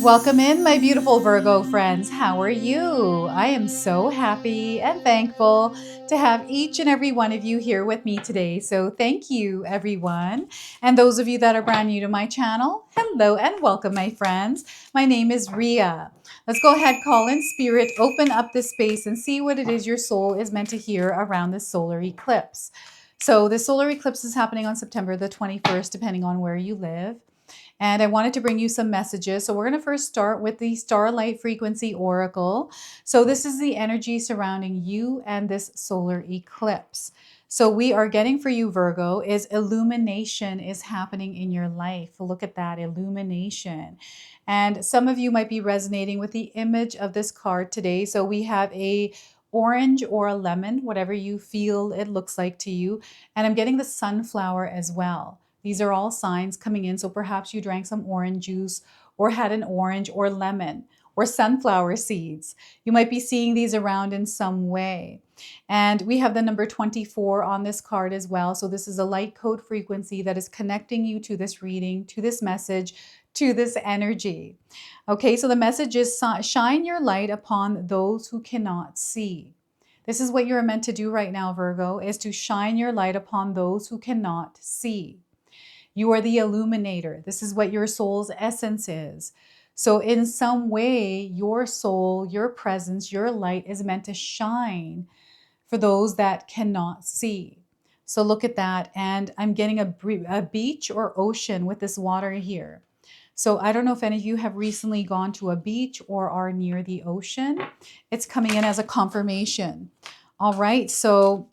Welcome in, my beautiful Virgo friends. How are you? I am so happy and thankful to have each and every one of you here with me today. So, thank you, everyone. And those of you that are brand new to my channel, hello and welcome, my friends. My name is Ria. Let's go ahead, call in spirit, open up this space, and see what it is your soul is meant to hear around this solar eclipse. So, the solar eclipse is happening on September the 21st, depending on where you live. And I wanted to bring you some messages. So we're going to first start with the Starlight Frequency Oracle. So this is the energy surrounding you and this solar eclipse. So we are getting for you, Virgo, is illumination is happening in your life. Look at that, illumination. And some of you might be resonating with the image of this card today. So we have a orange or a lemon, whatever you feel it looks like to you. And I'm getting the sunflower as well. These are all signs coming in. So perhaps you drank some orange juice or had an orange or lemon or sunflower seeds. You might be seeing these around in some way. And we have the number 24 on this card as well. So this is a light code frequency that is connecting you to this reading, to this message, to this energy. Okay, so the message is shine your light upon those who cannot see. This is what you're meant to do right now, Virgo, is to shine your light upon those who cannot see. You are the illuminator. This is what your soul's essence is. So in some way, your soul, your presence, your light is meant to shine for those that cannot see. So look at that. And I'm getting a beach or ocean with this water here. So I don't know if any of you have recently gone to a beach or are near the ocean. It's coming in as a confirmation. All right. So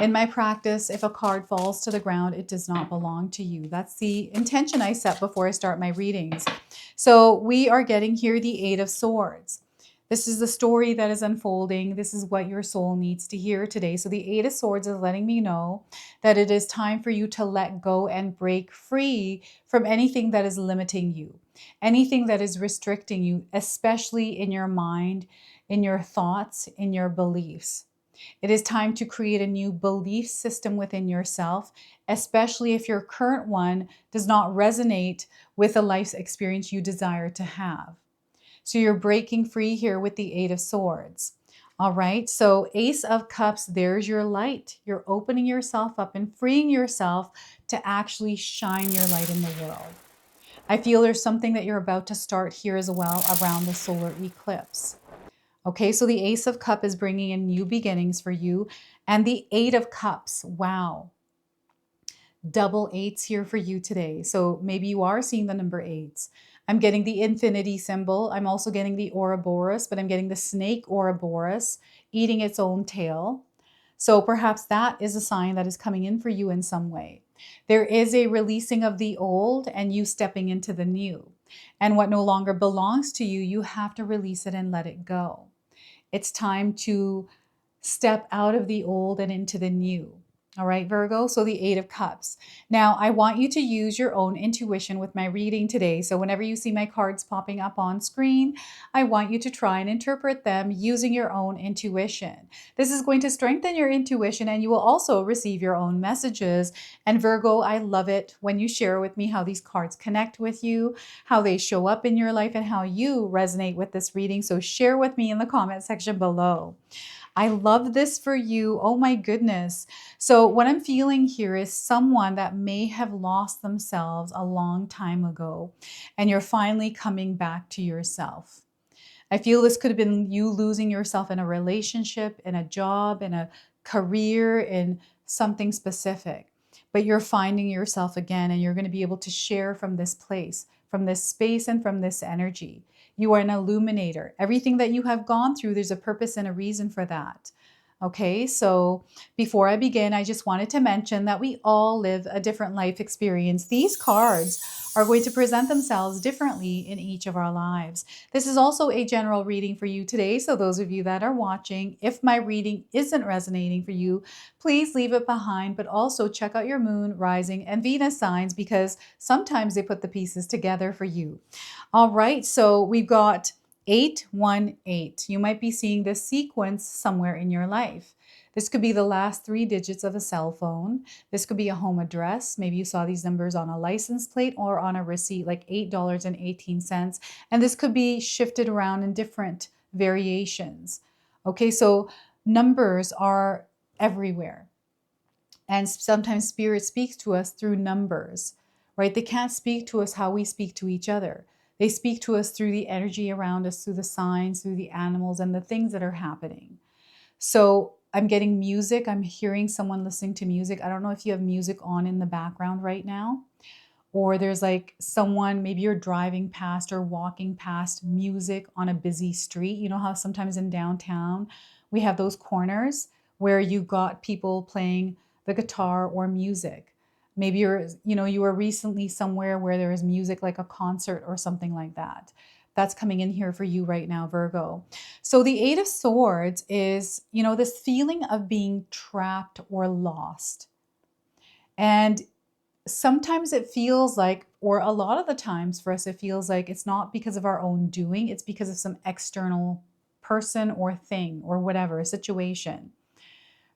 in my practice, if a card falls to the ground, it does not belong to you. That's the intention I set before I start my readings. So we are getting here the Eight of Swords. This is the story that is unfolding. This is what your soul needs to hear today. So the Eight of Swords is letting me know that it is time for you to let go and break free from anything that is limiting you, anything that is restricting you, especially in your mind, in your thoughts, in your beliefs. It is time to create a new belief system within yourself, especially if your current one does not resonate with the life experience you desire to have. So you're breaking free here with the Eight of Swords. All right, so Ace of Cups, there's your light. You're opening yourself up and freeing yourself to actually shine your light in the world. I feel there's something that you're about to start here as well around the solar eclipse. Okay, so the Ace of Cups is bringing in new beginnings for you. And the Eight of Cups, wow. Double eights here for you today. So maybe you are seeing the number eights. I'm getting the infinity symbol. I'm also getting the Ouroboros, but I'm getting the snake Ouroboros eating its own tail. So perhaps that is a sign that is coming in for you in some way. There is a releasing of the old and you stepping into the new. And what no longer belongs to you, you have to release it and let it go. It's time to step out of the old and into the new. All right, Virgo, so the Eight of Cups. Now, I want you to use your own intuition with my reading today. So whenever you see my cards popping up on screen, I want you to try and interpret them using your own intuition. This is going to strengthen your intuition and you will also receive your own messages. And Virgo, I love it when you share with me how these cards connect with you, how they show up in your life, and how you resonate with this reading. So share with me in the comment section below. I love this for you. Oh my goodness. So what I'm feeling here is someone that may have lost themselves a long time ago, and you're finally coming back to yourself. I feel this could have been you losing yourself in a relationship, in a job, in a career, in something specific. But you're finding yourself again, and you're going to be able to share from this place, from this space, and from this energy. You are an illuminator. Everything that you have gone through, there's a purpose and a reason for that. Okay, so before I begin, I just wanted to mention that we all live a different life experience. These cards are going to present themselves differently in each of our lives. This is also a general reading for you today. So those of you that are watching, if my reading isn't resonating for you, please leave it behind, but also check out your moon, rising, and Venus signs because sometimes they put the pieces together for you. All right, so we've got 818. You might be seeing this sequence somewhere in your life. This could be the last three digits of a cell phone. This could be a home address. Maybe you saw these numbers on a license plate or on a receipt, like $8.18. And this could be shifted around in different variations. Okay, so numbers are everywhere. And sometimes spirit speaks to us through numbers, right? They can't speak to us how we speak to each other. They speak to us through the energy around us, through the signs, through the animals, and the things that are happening. So I'm getting music. I'm hearing someone listening to music. I don't know if you have music on in the background right now, or there's like someone, maybe you're driving past or walking past music on a busy street. You know how sometimes in downtown we have those corners where you got people playing the guitar or music. Maybe you were recently somewhere where there is music, like a concert or something like that. That's coming in here for you right now, Virgo. So the Eight of Swords is, this feeling of being trapped or lost. And sometimes it feels like, or a lot of the times for us, it feels like it's not because of our own doing, it's because of some external person or thing or whatever, a situation,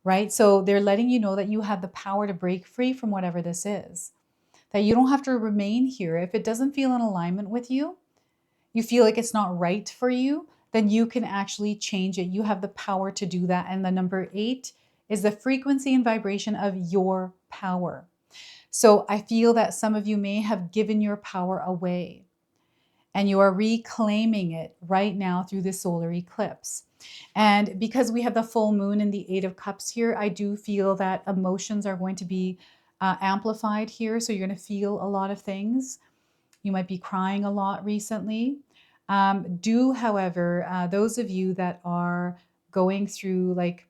right? So they're letting you know that you have the power to break free from whatever this is, that you don't have to remain here. If it doesn't feel in alignment with you, you feel like it's not right for you, then you can actually change it. You have the power to do that. And the number 8 is the frequency and vibration of your power. So I feel that some of you may have given your power away and you are reclaiming it right now through the solar eclipse. And because we have the full moon and the 8 of Cups here, I do feel that emotions are going to be amplified here. So you're going to feel a lot of things. You might be crying a lot recently. However, those of you that are going through, like,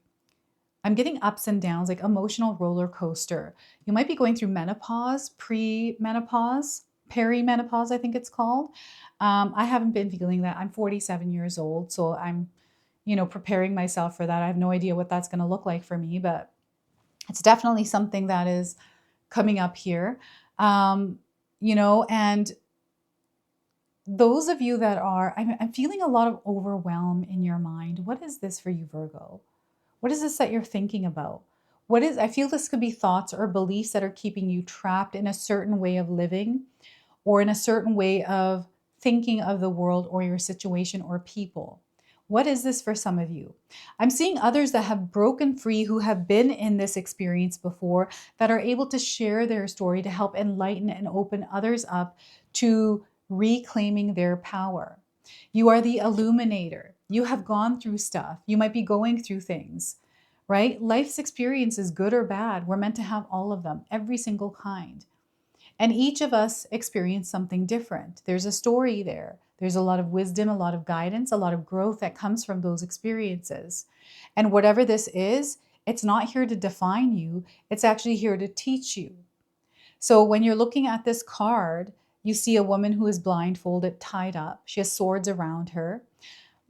I'm getting ups and downs, like emotional roller coaster. You might be going through menopause, pre-menopause, perimenopause, I think it's called. I haven't been feeling that. I'm 47 years old, so I'm, preparing myself for that. I have no idea what that's going to look like for me, but it's definitely something that is coming up here. And those of you that are, I'm feeling a lot of overwhelm in your mind. What is this for you, Virgo? What is this that you're thinking about? I feel this could be thoughts or beliefs that are keeping you trapped in a certain way of living or in a certain way of thinking of the world or your situation or people. What is this for some of you? I'm seeing others that have broken free, who have been in this experience before, that are able to share their story to help enlighten and open others up to reclaiming their power. You are the illuminator. You have gone through stuff. You might be going through things, right? Life's experiences, good or bad, we're meant to have all of them, every single kind. And each of us experience something different. There's a story there. There's a lot of wisdom, a lot of guidance, a lot of growth that comes from those experiences. And whatever this is, it's not here to define you. It's actually here to teach you. So when you're looking at this card, you see a woman who is blindfolded, tied up. She has swords around her.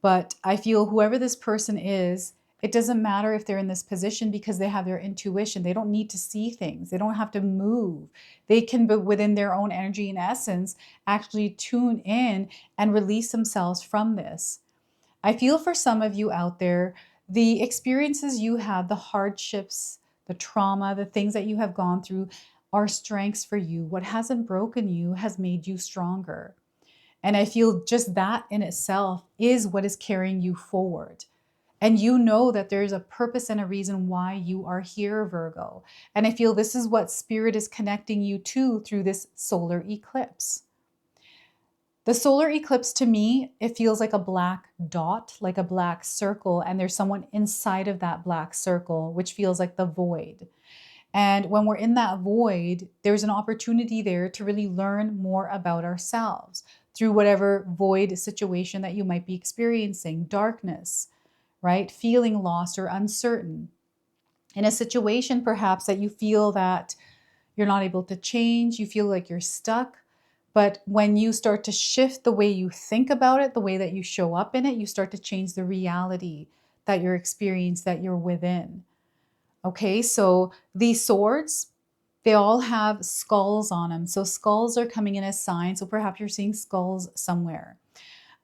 But I feel whoever this person is, it doesn't matter if they're in this position because they have their intuition. They don't need to see things. They don't have to move. They can, but within their own energy and essence, actually tune in and release themselves from this. I feel for some of you out there, the experiences you had, the hardships, the trauma, the things that you have gone through are strengths for you. What hasn't broken you has made you stronger. And I feel just that in itself is what is carrying you forward. And you know that there's a purpose and a reason why you are here, Virgo. And I feel this is what Spirit is connecting you to through this solar eclipse. The solar eclipse, to me, it feels like a black dot, like a black circle, and there's someone inside of that black circle, which feels like the void. And when we're in that void, there's an opportunity there to really learn more about ourselves through whatever void situation that you might be experiencing, darkness, right? Feeling lost or uncertain. In a situation perhaps that you feel that you're not able to change, you feel like you're stuck. But when you start to shift the way you think about it, the way that you show up in it, you start to change the reality that you're experiencing, that you're within. Okay, so these swords, they all have skulls on them. So skulls are coming in as signs. So perhaps you're seeing skulls somewhere.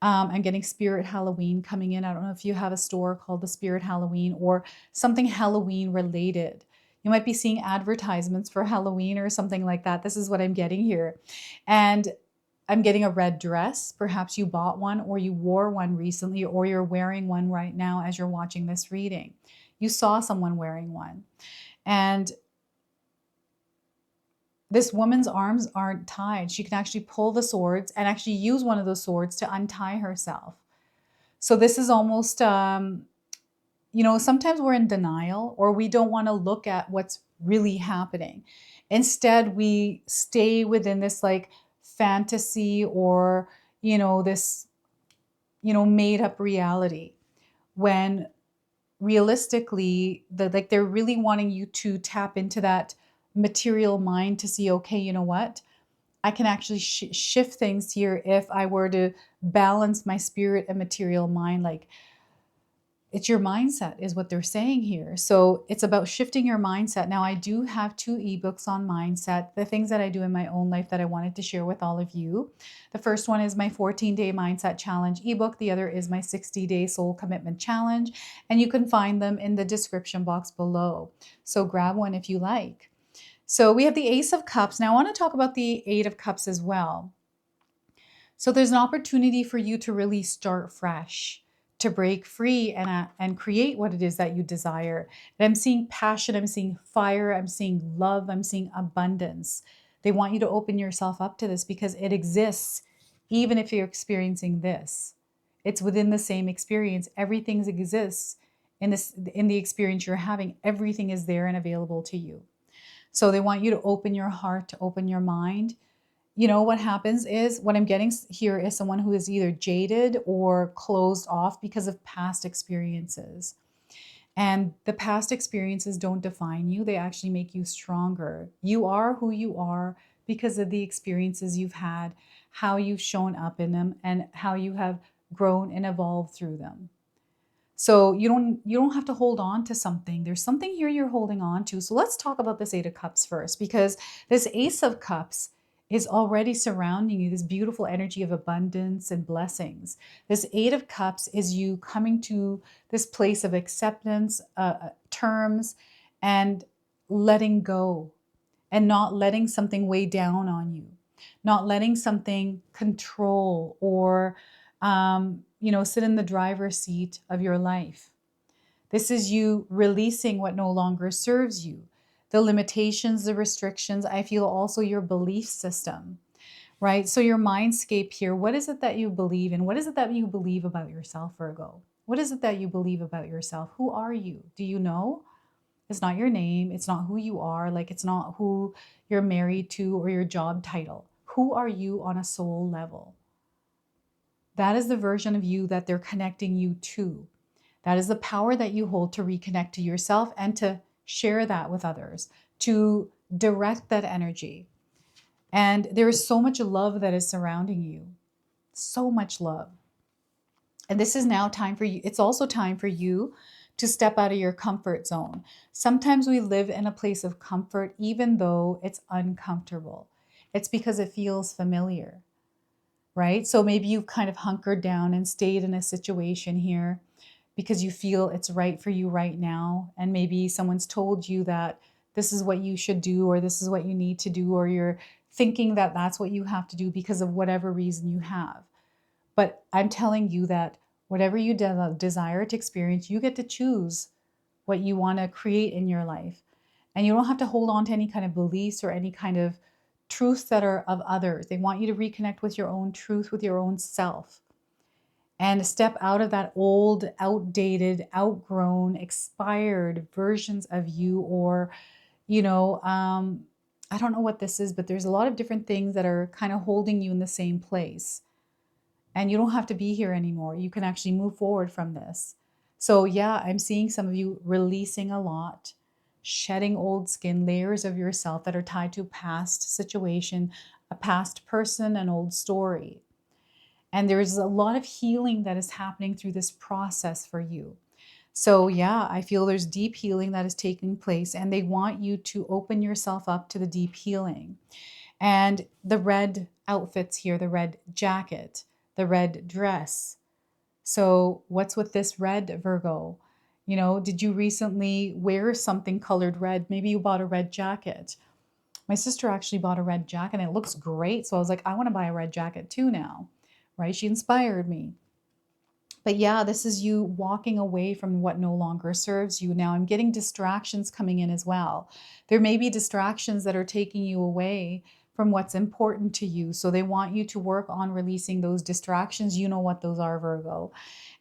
I'm getting Spirit Halloween coming in. I don't know if you have a store called the Spirit Halloween or something Halloween related. You might be seeing advertisements for Halloween or something like that. This is what I'm getting here. And I'm getting a red dress. Perhaps you bought one or you wore one recently, or you're wearing one right now as you're watching this reading. You saw someone wearing one. And this woman's arms aren't tied. She can actually pull the swords and actually use one of those swords to untie herself. So this is almost, sometimes we're in denial or we don't want to look at what's really happening. Instead, we stay within this like fantasy or, this, made up reality when realistically they're really wanting you to tap into that material mind to see, okay, you know what? I can actually shift things here if I were to balance my spirit and material mind. Like, it's your mindset is what they're saying here. So it's about shifting your mindset. Now, I do have 2 ebooks on mindset, the things that I do in my own life that I wanted to share with all of you. The first one is my 14-day mindset challenge ebook. The other is my 60-day soul commitment challenge. And you can find them in the description box below. So grab one if you like. So we have the Ace of Cups. Now I want to talk about the Eight of Cups as well. So there's an opportunity for you to really start fresh, to break free and create what it is that you desire. And I'm seeing passion, I'm seeing fire, I'm seeing love, I'm seeing abundance. They want you to open yourself up to this because it exists even if you're experiencing this. It's within the same experience. Everything exists in the experience you're having. Everything is there and available to you. So they want you to open your heart, to open your mind. What happens is what I'm getting here is someone who is either jaded or closed off because of past experiences. And the past experiences don't define you, they actually make you stronger. You are who you are because of the experiences you've had, how you've shown up in them, and how you have grown and evolved through them. So you don't have to hold on to something. There's something here you're holding on to. So let's talk about this Eight of Cups first, because this Ace of Cups is already surrounding you, this beautiful energy of abundance and blessings. This Eight of Cups is you coming to this place of acceptance, terms, and letting go, and not letting something weigh down on you, not letting something control or sit in the driver's seat of your life. This is you releasing what no longer serves you, the limitations, the restrictions. I feel also your belief system, right? So your mindscape here, what is it that you believe in? What is it that you believe about yourself, Virgo? What is it that you believe about yourself? Who are you? Do you know? It's not your name. It's not who you are. Like, it's not who you're married to or your job title. Who are you on a soul level? That is the version of you that they're connecting you to. That is the power that you hold to reconnect to yourself and to share that with others, to direct that energy. And there is so much love that is surrounding you, so much love. And this is now time for you. It's also time for you to step out of your comfort zone. Sometimes we live in a place of comfort, even though it's uncomfortable. It's because it feels familiar, right? So maybe you've kind of hunkered down and stayed in a situation here because you feel it's right for you right now. And maybe someone's told you that this is what you should do, or this is what you need to do, or you're thinking that that's what you have to do because of whatever reason you have. But I'm telling you that whatever you desire to experience, you get to choose what you want to create in your life. And you don't have to hold on to any kind of beliefs or any kind of truths that are of others. They want you to reconnect with your own truth, with your own self, and step out of that old, outdated, outgrown, expired versions of you. Or, I don't know what this is, but there's a lot of different things that are kind of holding you in the same place. And you don't have to be here anymore. You can actually move forward from this. So yeah, I'm seeing some of you releasing a lot, shedding old skin, layers of yourself that are tied to a past situation, a past person, an old story. And there's a lot of healing that is happening through this process for you. So yeah, I feel there's deep healing that is taking place, and they want you to open yourself up to the deep healing. And the red outfits here, the red jacket, the red dress. So, what's with this red, Virgo? Did you recently wear something colored red? Maybe you bought a red jacket. My sister actually bought a red jacket and it looks great. So I was like, I want to buy a red jacket too now, right? She inspired me. But yeah, this is you walking away from what no longer serves you. Now I'm getting distractions coming in as well. There may be distractions that are taking you away from what's important to you. So they want you to work on releasing those distractions. You know what those are, Virgo.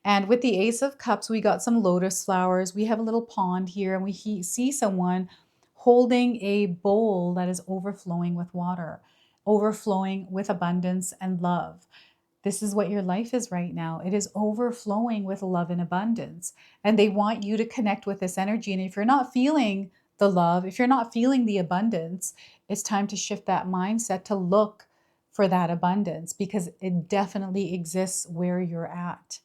And with the Ace of Cups, we got some lotus flowers. We have a little pond here, and we see someone holding a bowl that is overflowing with water, overflowing with abundance and love. This is what your life is right now. It is overflowing with love and abundance. And they want you to connect with this energy. And if you're not feeling the love, if you're not feeling the abundance, it's time to shift that mindset to look for that abundance because it definitely exists where you're at.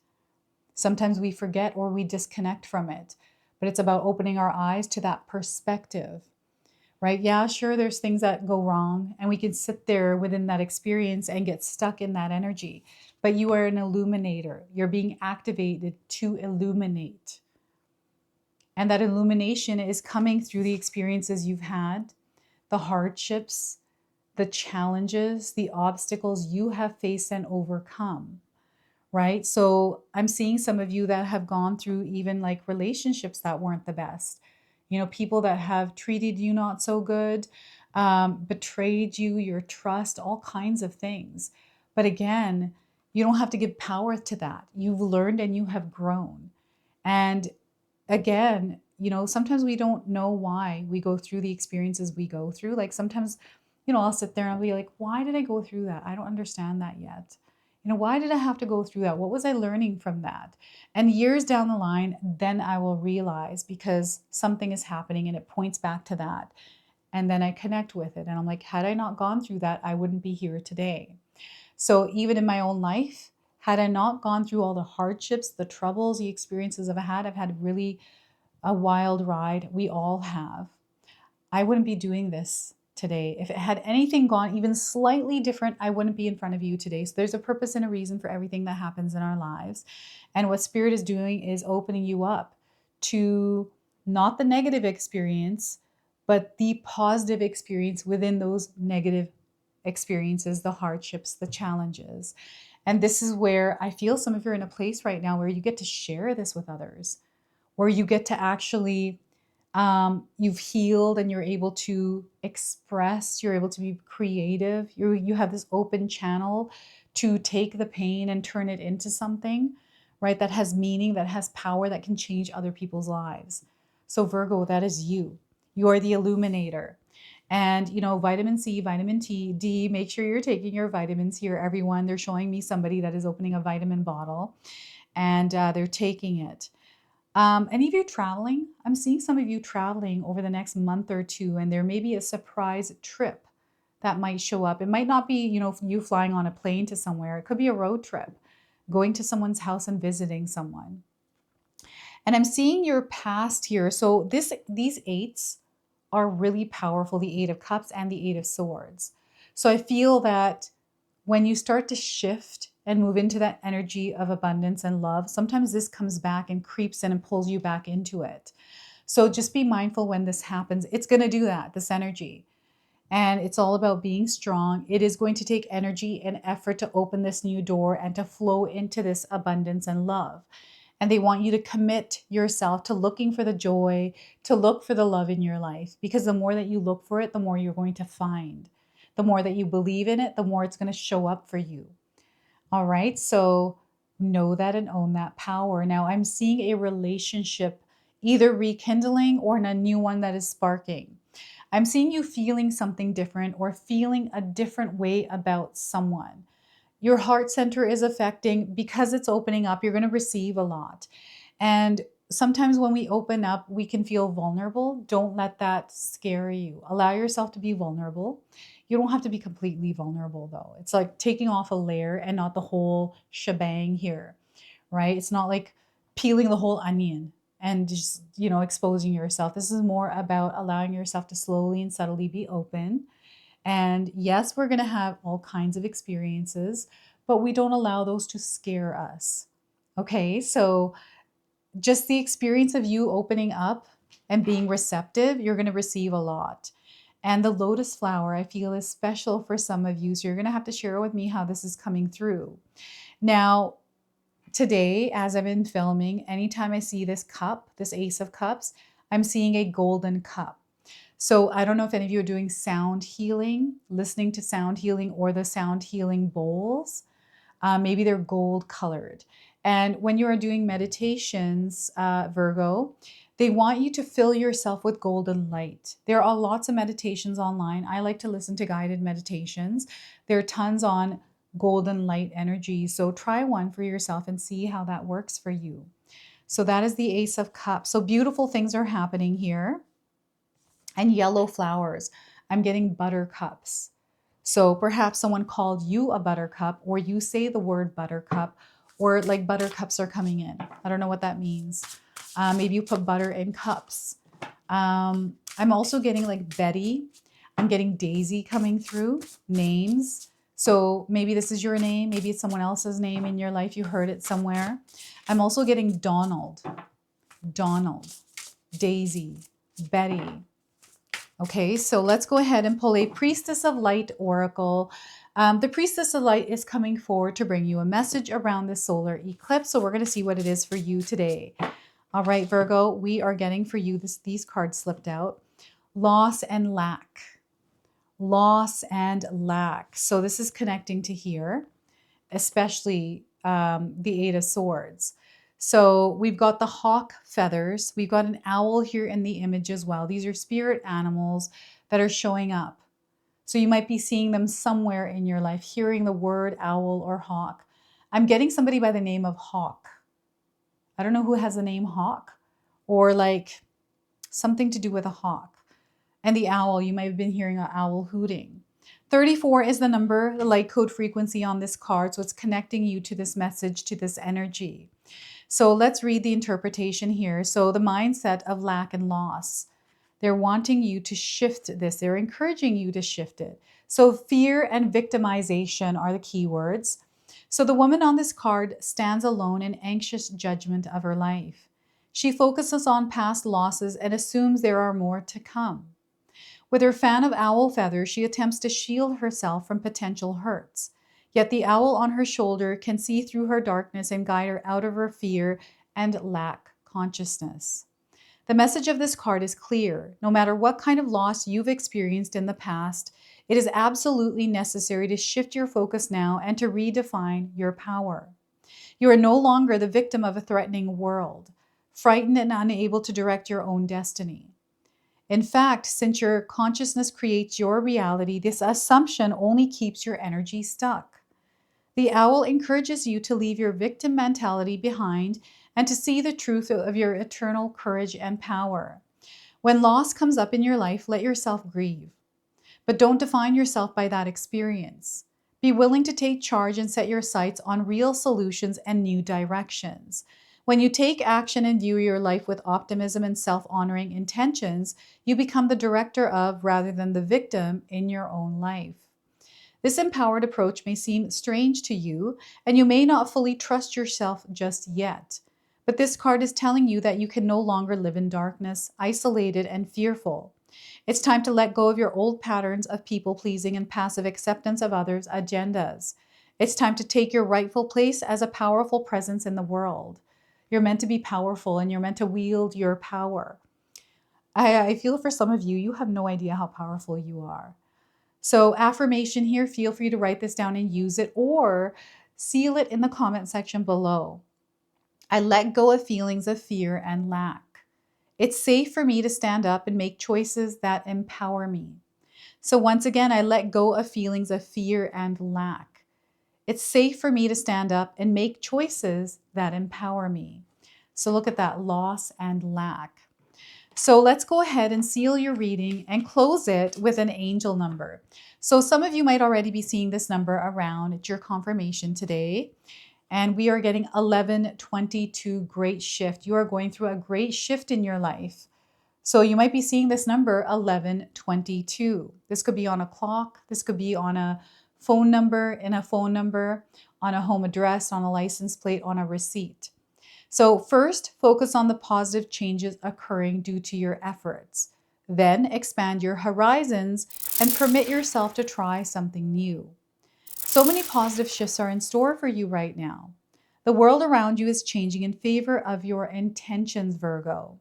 Sometimes we forget or we disconnect from it, but it's about opening our eyes to that perspective, right? Yeah, sure, there's things that go wrong, and we can sit there within that experience and get stuck in that energy. But you are an illuminator. You're being activated to illuminate. And that illumination is coming through the experiences you've had, the hardships, the challenges, the obstacles you have faced and overcome. Right? So I'm seeing some of you that have gone through even like relationships that weren't the best. People that have treated you not so good, betrayed you, your trust, all kinds of things. But again, you don't have to give power to that. You've learned and you have grown. And again, sometimes we don't know why we go through the experiences we go through. Like sometimes, I'll sit there and I'll be like, why did I go through that? I don't understand that yet. Why did I have to go through that? What was I learning from that? And years down the line, then I will realize because something is happening and it points back to that. And then I connect with it. And I'm like, had I not gone through that, I wouldn't be here today. So even in my own life, had I not gone through all the hardships, the troubles, the experiences I've had really a wild ride. We all have. I wouldn't be doing this today. If it had anything gone even slightly different, I wouldn't be in front of you today. So there's a purpose and a reason for everything that happens in our lives. And what Spirit is doing is opening you up to not the negative experience, but the positive experience within those negative experiences, the hardships, the challenges. And this is where I feel some of you are in a place right now where you get to share this with others, where you get to actually you've healed and you're able to express, you're able to be creative, you have this open channel to take the pain and turn it into something, right, that has meaning, that has power, that can change other people's lives. So Virgo, that is you. You are the illuminator. And vitamin C, vitamin D, make sure you're taking your vitamins here, everyone. They're showing me somebody that is opening a vitamin bottle and they're taking it. Any of you traveling? I'm seeing some of you traveling over the next month or two, and there may be a surprise trip that might show up. It might not be, you flying on a plane to somewhere. It could be a road trip, going to someone's house and visiting someone. And I'm seeing your past here. So these eights are really powerful, the Eight of Cups and the Eight of Swords. So I feel that when you start to shift and move into that energy of abundance and love, sometimes this comes back and creeps in and pulls you back into it. So just be mindful when this happens. It's going to do that, this energy. And it's all about being strong. It is going to take energy and effort to open this new door and to flow into this abundance and love. And they want you to commit yourself to looking for the joy, to look for the love in your life. Because the more that you look for it, the more you're going to find. The more that you believe in it, the more it's going to show up for you. All right. So know that and own that power. Now I'm seeing a relationship either rekindling or a new one that is sparking. I'm seeing you feeling something different or feeling a different way about someone. Your heart center is affecting because it's opening up. You're going to receive a lot. And sometimes when we open up, we can feel vulnerable. Don't let that scare you. Allow yourself to be vulnerable. You don't have to be completely vulnerable though. It's like taking off a layer and not the whole shebang here, right? It's not like peeling the whole onion and just, exposing yourself. This is more about allowing yourself to slowly and subtly be open. And yes, we're going to have all kinds of experiences, but we don't allow those to scare us. Okay, so just the experience of you opening up and being receptive, you're going to receive a lot. And the lotus flower, I feel, is special for some of you. So you're going to have to share with me how this is coming through. Now, today, as I've been filming, anytime I see this cup, this Ace of Cups, I'm seeing a golden cup. So I don't know if any of you are doing sound healing, listening to sound healing, or the sound healing bowls. Maybe they're gold colored. And when you are doing meditations, Virgo, they want you to fill yourself with golden light. There are lots of meditations online. I like to listen to guided meditations. There are tons on golden light energy. So try one for yourself and see how that works for you. So that is the Ace of Cups. So beautiful things are happening here. And yellow flowers. I'm getting buttercups. So perhaps someone called you a buttercup, or you say the word buttercup, or like buttercups are coming in. I don't know what that means. Maybe you put butter in cups. I'm also getting like Betty. I'm getting Daisy coming through, names. So maybe this is your name. Maybe it's someone else's name in your life. You heard it somewhere. I'm also getting Donald, Daisy, Betty. Okay, so let's go ahead and pull a Priestess of Light Oracle. The Priestess of Light is coming forward to bring you a message around the solar eclipse. So we're going to see what it is for you today. All right, Virgo, we are getting for you these cards slipped out. Loss and lack. Loss and lack. So this is connecting to here, especially the Eight of Swords. So we've got the hawk feathers. We've got an owl here in the image as well. These are spirit animals that are showing up. So you might be seeing them somewhere in your life, hearing the word owl or hawk. I'm getting somebody by the name of Hawk. I don't know who has the name Hawk, or like something to do with a hawk. And the owl, you might have been hearing an owl hooting. 34 is the number, the light code frequency on this card. So it's connecting you to this message, to this energy. So let's read the interpretation here. So the mindset of lack and loss. They're wanting you to shift this. They're encouraging you to shift it. So fear and victimization are the key words. So the woman on this card stands alone in anxious judgment of her life. She focuses on past losses and assumes there are more to come. With her fan of owl feathers, she attempts to shield herself from potential hurts. Yet the owl on her shoulder can see through her darkness and guide her out of her fear and lack consciousness. The message of this card is clear. No matter what kind of loss you've experienced in the past, it is absolutely necessary to shift your focus now and to redefine your power. You are no longer the victim of a threatening world, frightened and unable to direct your own destiny. In fact, since your consciousness creates your reality, this assumption only keeps your energy stuck. The owl encourages you to leave your victim mentality behind and to see the truth of your eternal courage and power. When loss comes up in your life, let yourself grieve. But don't define yourself by that experience. Be willing to take charge and set your sights on real solutions and new directions. When you take action and view your life with optimism and self-honoring intentions, you become the director of, rather than the victim, in your own life. This empowered approach may seem strange to you, and you may not fully trust yourself just yet. But this card is telling you that you can no longer live in darkness, isolated and fearful. It's time to let go of your old patterns of people-pleasing and passive acceptance of others' agendas. It's time to take your rightful place as a powerful presence in the world. You're meant to be powerful, and you're meant to wield your power. I feel for some of you, you have no idea how powerful you are. So affirmation here, feel free to write this down and use it, or seal it in the comment section below. I let go of feelings of fear and lack. It's safe for me to stand up and make choices that empower me. So once again, I let go of feelings of fear and lack. It's safe for me to stand up and make choices that empower me. So look at that, loss and lack. So let's go ahead and seal your reading and close it with an angel number. So some of you might already be seeing this number around. It's your confirmation today. And we are getting 1122, great shift. You are going through a great shift in your life. So you might be seeing this number 1122. This could be on a clock. This could be on a phone number, on a home address, on a license plate, on a receipt. So first, focus on the positive changes occurring due to your efforts. Then expand your horizons and permit yourself to try something new. So many positive shifts are in store for you right now. The world around you is changing in favor of your intentions, Virgo.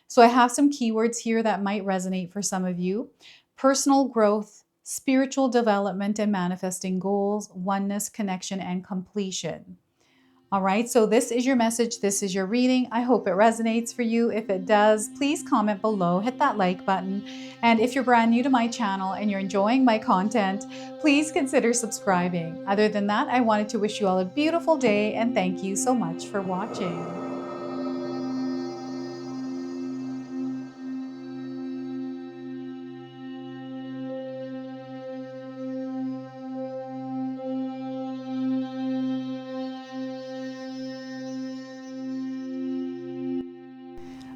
So I have some keywords here that might resonate for some of you. Personal growth, spiritual development and manifesting goals, oneness, connection, and completion. All right, so this is your message. This is your reading. I hope it resonates for you. If it does, please comment below, hit that like button. And if you're brand new to my channel and you're enjoying my content, please consider subscribing. Other than that, I wanted to wish you all a beautiful day and thank you so much for watching.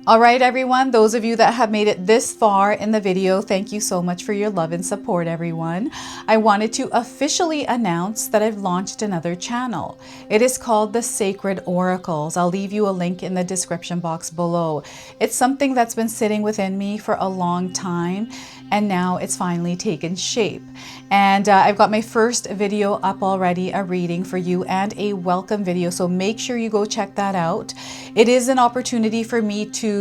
All right, everyone, those of you that have made it this far in the video, thank you so much for your love and support, everyone. I wanted to officially announce that I've launched another channel. It is called The Sacred Oracles. I'll leave you a link in the description box below. It's something that's been sitting within me for a long time, and now it's finally taken shape. And I've got my first video up already, a reading for you and a welcome video. So make sure you go check that out. It is an opportunity for me to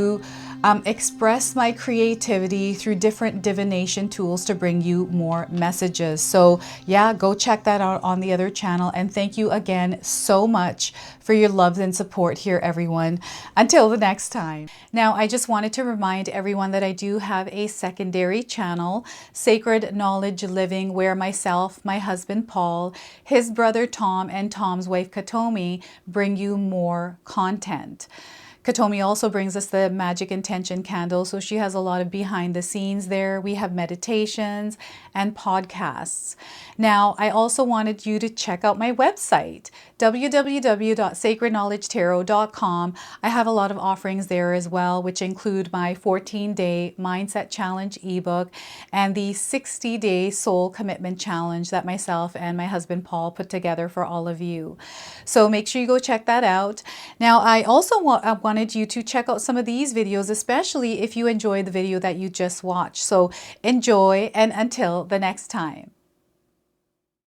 express my creativity through different divination tools to bring you more messages. So yeah, go check that out on the other channel. And thank you again so much for your love and support here, everyone. Until the next time. Now, I just wanted to remind everyone that I do have a secondary channel, Sacred Knowledge Living, where myself, my husband Paul, his brother Tom, and Tom's wife Katomi bring you more content. Katomi also brings us the Magic Intention candle, so she has a lot of behind the scenes there. We have meditations and podcasts. Now, I also wanted you to check out my website, www.sacredknowledgetarot.com. I have a lot of offerings there as well, which include my 14-day Mindset Challenge ebook and the 60-day Soul Commitment Challenge that myself and my husband Paul put together for all of you. So make sure you go check that out. Now, I also wanted you to check out some of these videos, especially if you enjoyed the video that you just watched. So enjoy, and until the next time.